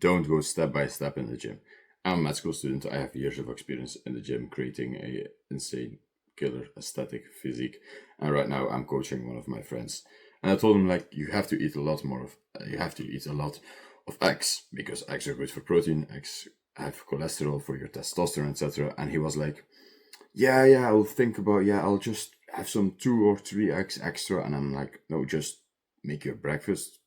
don't go step by step in the gym. I'm a med school student. I have years of experience in the gym creating a insane killer aesthetic physique. And right now I'm coaching one of my friends. And I told him like you have to eat a lot more of you have to eat a lot of eggs because eggs are good for protein, eggs have cholesterol for your testosterone, etc. And he was like, yeah, I'll think about I'll just have some 2 or 3 eggs extra. And I'm like, no, just make your breakfast,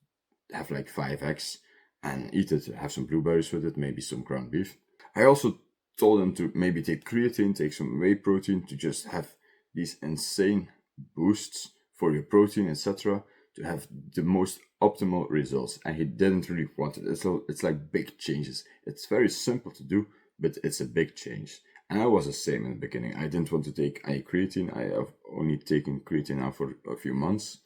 have like 5 eggs and eat it. Have some blueberries with it, maybe some ground beef. I also told him to maybe take creatine, take some whey protein to just have these insane boosts for your protein, etc. to have the most optimal results. And he didn't really want it. It's like big changes. It's very simple to do, but it's a big change. And I was the same in the beginning. I didn't want to take any creatine. I have only taken creatine now for a few months.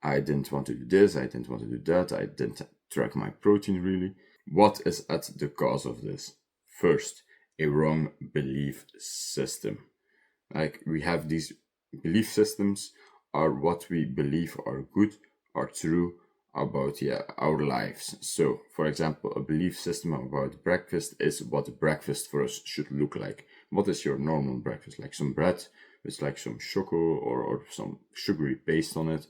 I didn't want to do this. I didn't want to do that. I didn't track my protein really. What is at the cause of this? First, a wrong belief system. Like we have these belief systems are what we believe are good, are true about our lives. So, for example, a belief system about breakfast is what breakfast for us should look like. What is your normal breakfast? Like some bread with like some choco or some sugary paste on it,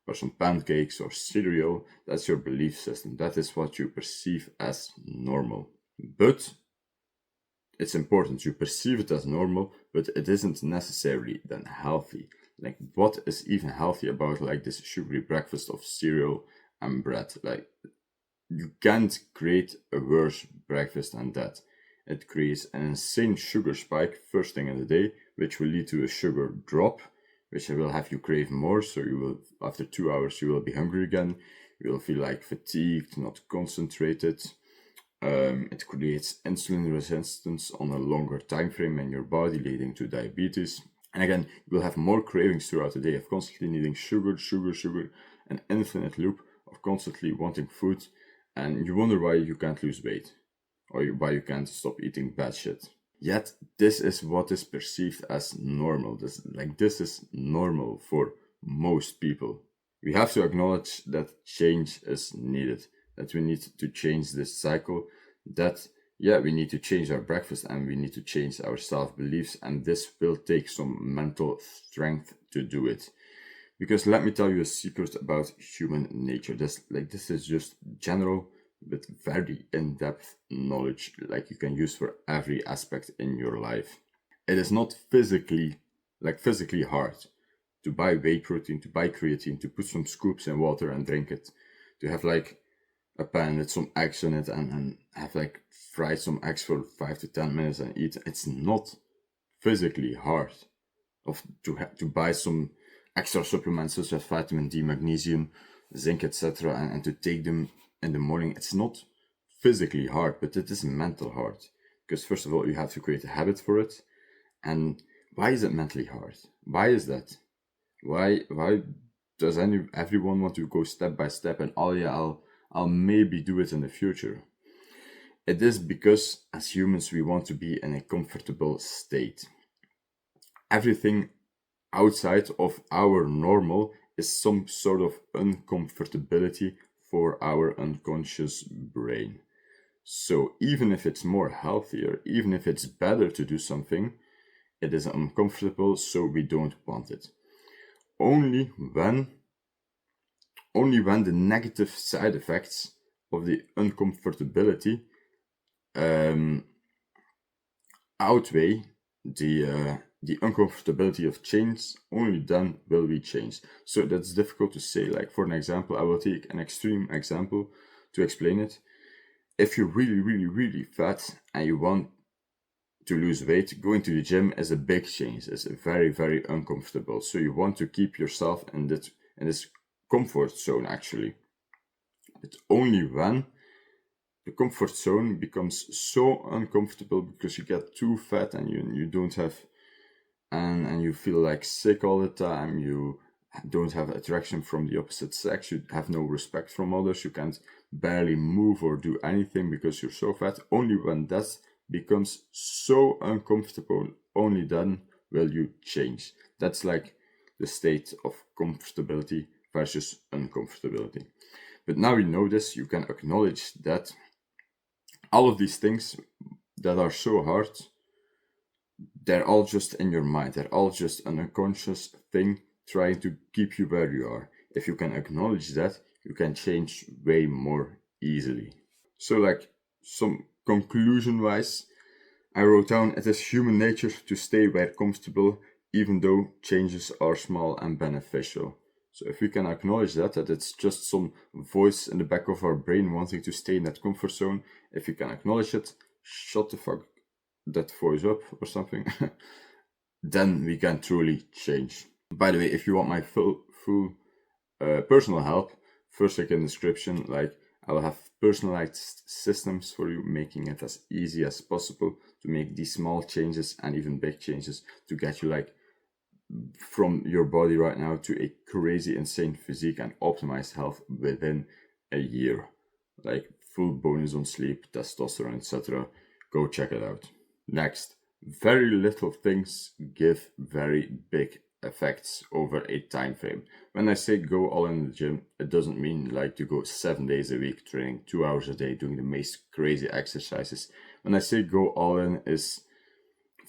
or some pancakes or cereal. That's your belief system. That is what you perceive as normal. But it's important you perceive it as normal, but it isn't necessarily then healthy. Like what is even healthy about like this sugary breakfast of cereal and bread? Like you can't create a worse breakfast than that. It creates an insane sugar spike first thing in the day, which will lead to a sugar drop, which will have you crave more. So you will, after 2 hours, you will be hungry again. You will feel like fatigued, not concentrated. It creates insulin resistance on a longer time frame in your body, leading to diabetes. And again, you will have more cravings throughout the day of constantly needing sugar, an infinite loop of constantly wanting food. And you wonder why you can't lose weight or why you can't stop eating bad shit. Yet, this is what is perceived as normal. This is normal for most people. We have to acknowledge that change is needed, that we need to change this cycle, that we need to change our breakfast and we need to change our self-beliefs, and this will take some mental strength to do it. Because let me tell you a secret about human nature. This is just general but very in-depth knowledge like you can use for every aspect in your life. It is not physically hard to buy whey protein, to buy creatine, to put some scoops in water and drink it, to have like a pan with some eggs in it and have like fried some eggs for 5 to 10 minutes and eat. It's not physically hard to buy some extra supplements such as vitamin D, magnesium, zinc, etc., and to take them in the morning. It's not physically hard, but it is mental hard. Because first of all, you have to create a habit for it. And why is it mentally hard? Why is that? Why does everyone want to go step by step and I'll maybe do it in the future? It is because as humans we want to be in a comfortable state. Everything outside of our normal is some sort of uncomfortability for our unconscious brain. So even if it's more healthier, even if it's better to do something, it is uncomfortable, so we don't want it. Only when the negative side effects of the uncomfortability outweigh the uncomfortability of change, only then will we change. So that's difficult to say. Like for an example, I will take an extreme example to explain it. If you're really fat and you want to lose weight, going to the gym is a big change. It's very uncomfortable. So you want to keep yourself in this comfort zone actually. But only when the comfort zone becomes so uncomfortable because you get too fat and you don't have and you feel like sick all the time, you don't have attraction from the opposite sex, you have no respect from others, you can't barely move or do anything because you're so fat. Only when that becomes so uncomfortable, only then will you change. That's like the state of comfortability versus uncomfortability. But now you know this, you can acknowledge that All of these things that are so hard, they're all just in your mind. They're all just an unconscious thing trying to keep you where you are. If you can acknowledge that, you can change way more easily. So, like, some conclusion wise, I wrote down it is human nature to stay where comfortable, even though changes are small and beneficial. So, if we can acknowledge that it's just some voice in the back of our brain wanting to stay in that comfort zone, if we can acknowledge it, shut the fuck that voice up or something, then we can truly change. By the way, if you want my full personal help, first link in the description. Like, I will have personalized systems for you, making it as easy as possible to make these small changes and even big changes to get you like from your body right now to a crazy insane physique and optimized health within a year. Like full bonus on sleep, testosterone, etc. Go check it out. Next, very little things give very big effects over a time frame. When I say go all in the gym, it doesn't mean like to go 7 days a week, training 2 hours a day, doing the most crazy exercises. When I say go all in, is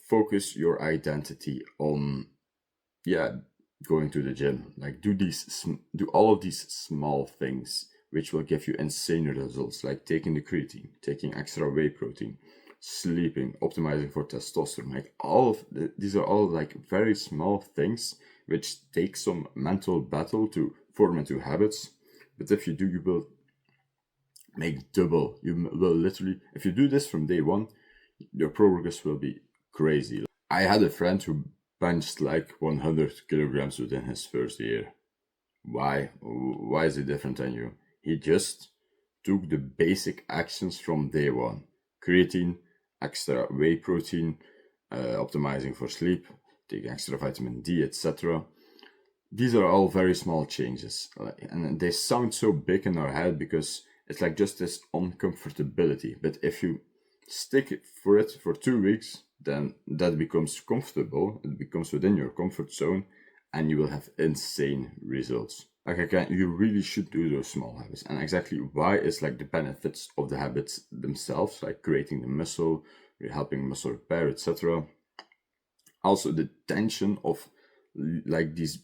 focus your identity on, going to the gym. Like do all of these small things which will give you insane results, like taking the creatine, taking extra whey protein, sleeping, optimizing for testosterone. Like these are all like very small things which take some mental battle to form into habits. But if you do, you will make double. You will literally, if you do this from day one, your progress will be crazy. I had a friend who benched like 100 kilograms within his first year. Why? Why is he different than you? He just took the basic actions from day one. Creatine, extra whey protein, optimizing for sleep, taking extra vitamin D, etc. These are all very small changes. And they sound so big in our head because it's like just this uncomfortability. But if you stick for it for 2 weeks, then that becomes comfortable. It becomes within your comfort zone, and you will have insane results. Like again, you really should do those small habits. And exactly why is like the benefits of the habits themselves, like creating the muscle, helping muscle repair, etc. Also, the tension of like these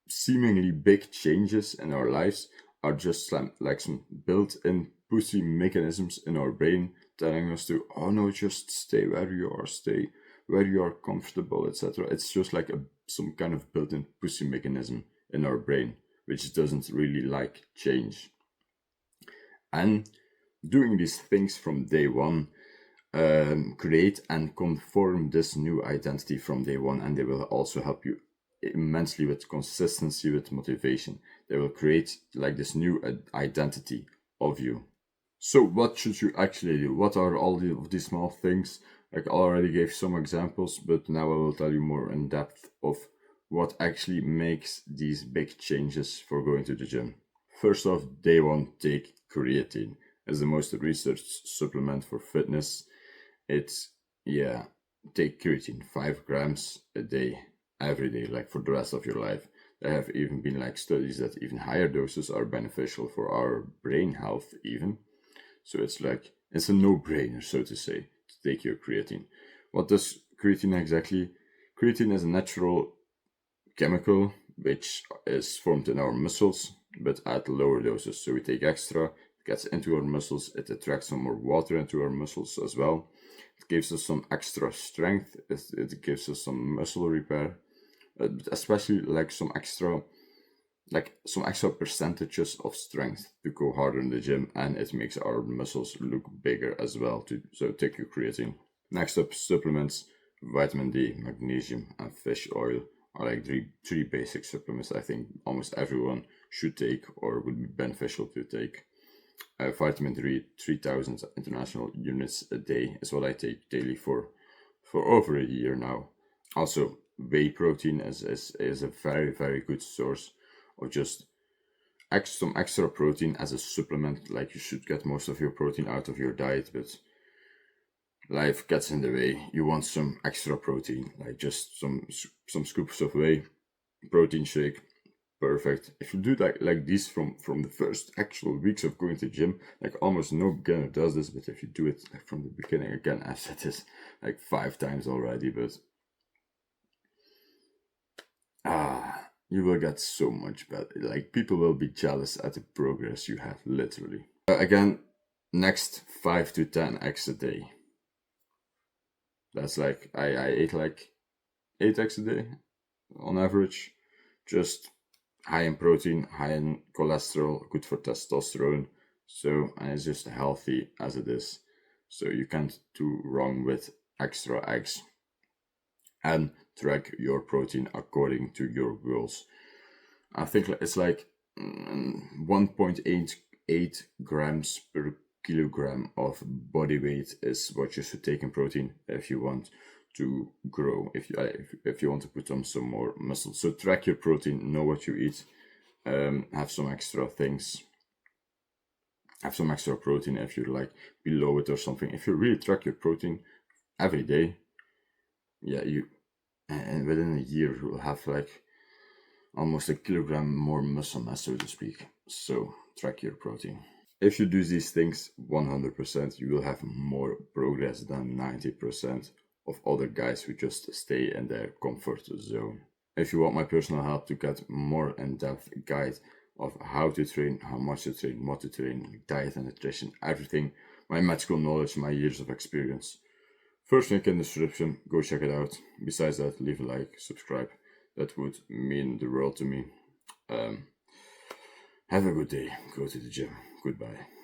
seemingly big changes in our lives are just like some built-in pussy mechanisms in our brain telling us to, oh no, just stay where you are, stay where you are comfortable, etc. It's just like some kind of built-in pussy mechanism in our brain which doesn't really like change. And doing these things from day one, create and conform this new identity from day one, and they will also help you immensely with consistency, with motivation. They will create like this new identity of you. So what should you actually do? What are all of these small things? Like I already gave some examples, but now I will tell you more in depth of what actually makes these big changes for going to the gym. First off, day one, take creatine. As the most researched supplement for fitness. It's, take creatine 5 grams a day, every day, like for the rest of your life. There have even been like studies that even higher doses are beneficial for our brain health, even. So it's like, it's a no brainer, so to say, to take your creatine. What does creatine exactly? Creatine is a natural chemical which is formed in our muscles, but at lower doses. So we take extra, it gets into our muscles, it attracts some more water into our muscles as well. It gives us some extra strength, it gives us some muscle repair, especially like some extra percentages of strength to go harder in the gym, and it makes our muscles look bigger as well too. So take your creatine. Next up, supplements. Vitamin D, magnesium, and fish oil are like three basic supplements I think almost everyone should take or would be beneficial to take. Vitamin D, 3,000 international units a day is what I take daily for over a year now. Also, whey protein is a very, very good source of just some extra protein as a supplement. Like, you should get most of your protein out of your diet, but life gets in the way. You want some extra protein, like just some scoops of whey protein shake, perfect. If you do that like this from the first actual weeks of going to the gym, like almost no beginner does this, but if you do it like from the beginning, again, I've said this like 5 times already, but you will get so much better. Like, people will be jealous at the progress you have, literally. Again, next 5 to 10 eggs a day. That's like, I ate like 8 eggs a day on average. Just high in protein, high in cholesterol, good for testosterone. So, and it's just healthy as it is. So you can't do wrong with extra eggs. And track your protein according to your goals. I think it's like 1.88 grams per kilogram of body weight is what you should take in protein if you want to grow, if you want to put on some more muscle. So track your protein, know what you eat, have some extra things. Have some extra protein if you're like below it or something. If you really track your protein every day, yeah, and within a year you will have like almost a kilogram more muscle mass, so to speak. So track your protein. If you do these things 100%, you will have more progress than 90% of other guys who just stay in their comfort zone. If you want my personal help to get more in-depth guide of how to train, how much to train, what to train, diet and nutrition, everything, my medical knowledge, my years of experience, first link in the description, go check it out. Besides that, leave a like, subscribe. That would mean the world to me. Have a good day. Go to the gym. Goodbye.